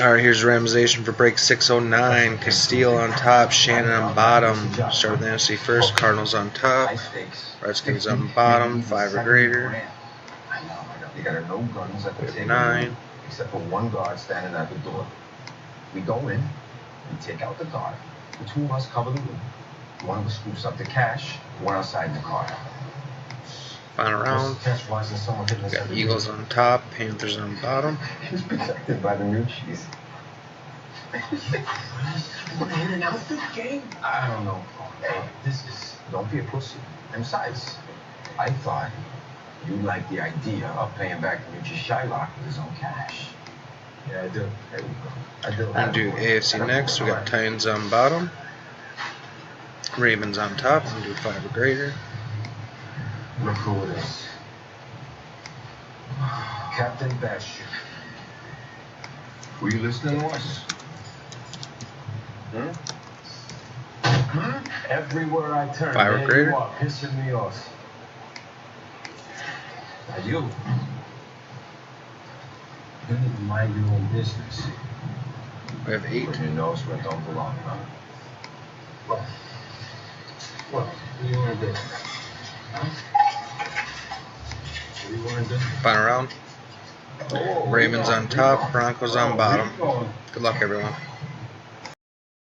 Alright, here's randomization for break 609. Castile on top, Shannon on bottom. Start with the NFC first. Cardinals on top, Redskins on bottom, 5 or greater. You got no guns at the table, 9. except for one guard standing at the door. We go in, we take out the guard. The two of us cover the room. One of us scoops up the cash, one outside in the car. Final round. Got Eagles on top, Panthers on bottom. He's protected by the new cheese. Want to hit an outfit game? I don't know. Hey, don't be a pussy. And besides, I thought you liked the idea of paying back Nucci Shylock with his own cash. Yeah, I do. There we go. I do. We're going to do AFC next. We got Titans on bottom, Ravens on top. We're going to do 5 or greater. Look who it is. Captain Bastion. Were you listening to us? Everywhere I turn, 5 or greater. You are pissing me off. Now you need to mind your own business. We have 8. Put your nose where it don't belong, huh? What do you want to do? Huh? What do you want to do? Final round. Ravens on top, Broncos on bottom. Good luck, everyone.